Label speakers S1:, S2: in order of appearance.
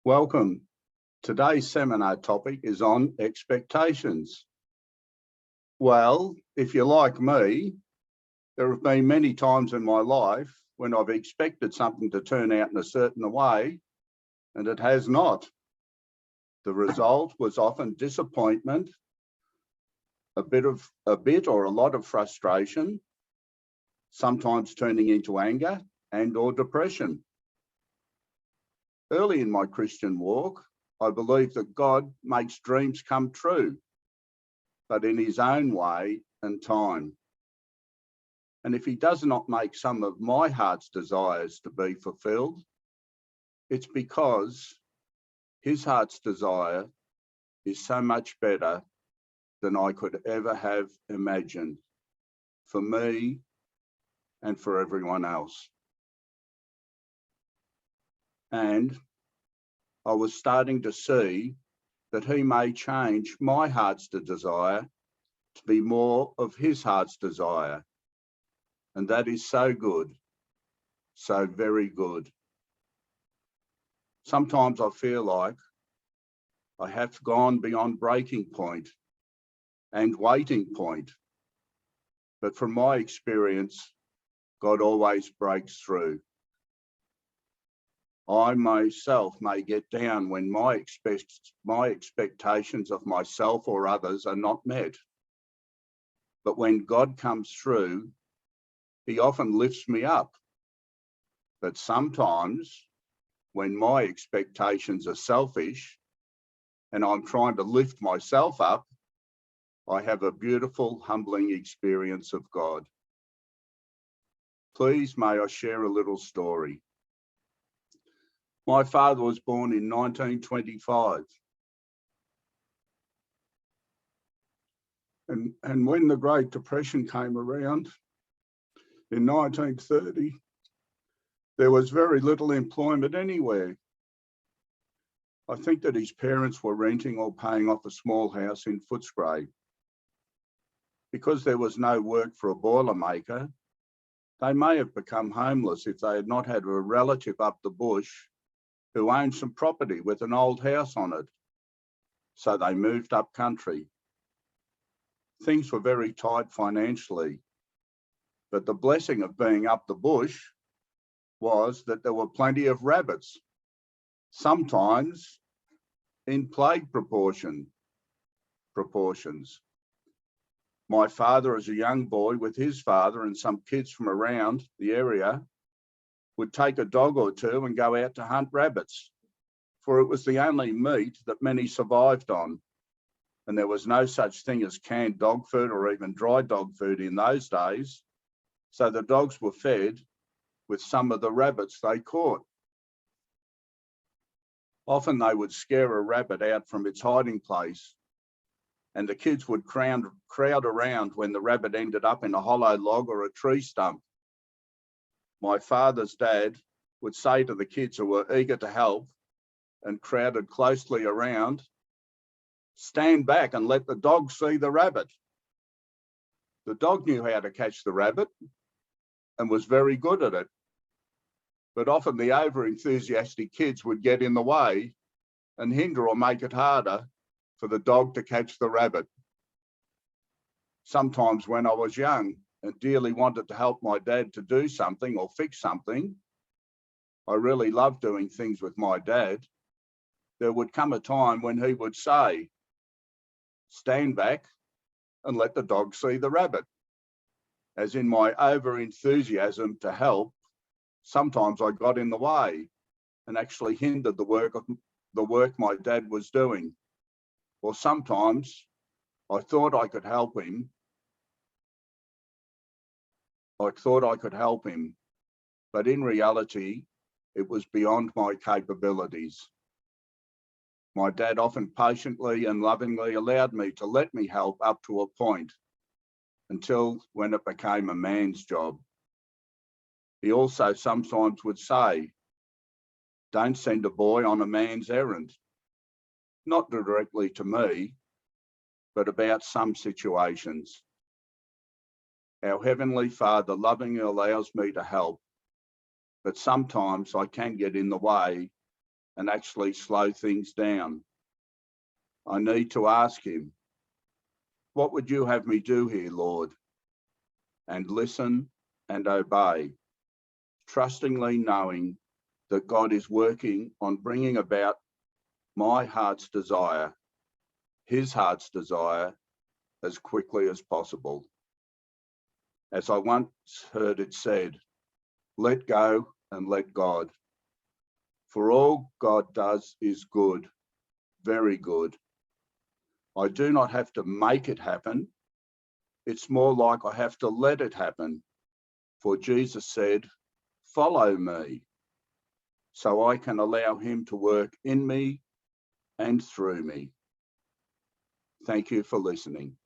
S1: Welcome. Today's seminar topic is on expectations. Well, if you're like me, there have been many times in my life when I've expected something to turn out in a certain way and it has not. The result was often disappointment, a bit or a lot of frustration, sometimes turning into anger and/or depression. Early in my Christian walk, I believed that God makes dreams come true, but in his own way and time. And if he does not make some of my heart's desires to be fulfilled, it's because his heart's desire is so much better than I could ever have imagined for me and for everyone else. And I was starting to see that he may change my heart's desire to be more of his heart's desire. And that is so good, so very good. Sometimes I feel like I have gone beyond breaking point and waiting point. But from my experience, God always breaks through. I myself may get down when my expectations of myself or others are not met. But when God comes through, he often lifts me up. But sometimes when my expectations are selfish and I'm trying to lift myself up, I have a beautiful, humbling experience of God. Please, may I share a little story. My father was born in 1925. And when the Great Depression came around in 1930, there was very little employment anywhere. I think that his parents were renting or paying off a small house in Footscray. Because there was no work for a boilermaker, they may have become homeless if they had not had a relative up the bush who owned some property with an old house on it. So they moved up country. Things were very tight financially, but the blessing of being up the bush was that there were plenty of rabbits, sometimes in plague proportions. My father, as a young boy with his father and some kids from around the area, would take a dog or two and go out to hunt rabbits, for it was the only meat that many survived on. And there was no such thing as canned dog food or even dry dog food in those days. So the dogs were fed with some of the rabbits they caught. Often they would scare a rabbit out from its hiding place, and the kids would crowd around when the rabbit ended up in a hollow log or a tree stump. My father's dad would say to the kids who were eager to help and crowded closely around, "Stand back and let the dog see the rabbit." The dog knew how to catch the rabbit and was very good at it. But often the over-enthusiastic kids would get in the way and hinder or make it harder for the dog to catch the rabbit. Sometimes when I was young and dearly wanted to help my dad to do something or fix something, I really loved doing things with my dad, there would come a time when he would say, "Stand back and let the dog see the rabbit." As in my over-enthusiasm to help, sometimes I got in the way and actually hindered the work my dad was doing. Or sometimes I thought I could help him. But in reality, it was beyond my capabilities. My dad often patiently and lovingly allowed me to let me help up to a point, until when it became a man's job. He also sometimes would say, "Don't send a boy on a man's errand," not directly to me, but about some situations. Our Heavenly Father lovingly allows me to help, but sometimes I can get in the way and actually slow things down. I need to ask him, what would you have me do here, Lord? And listen and obey, trustingly knowing that God is working on bringing about my heart's desire, his heart's desire, as quickly as possible. As I once heard it said, let go and let God. For all God does is good, very good. I do not have to make it happen. It's more like I have to let it happen. For Jesus said, follow me, so I can allow him to work in me and through me. Thank you for listening.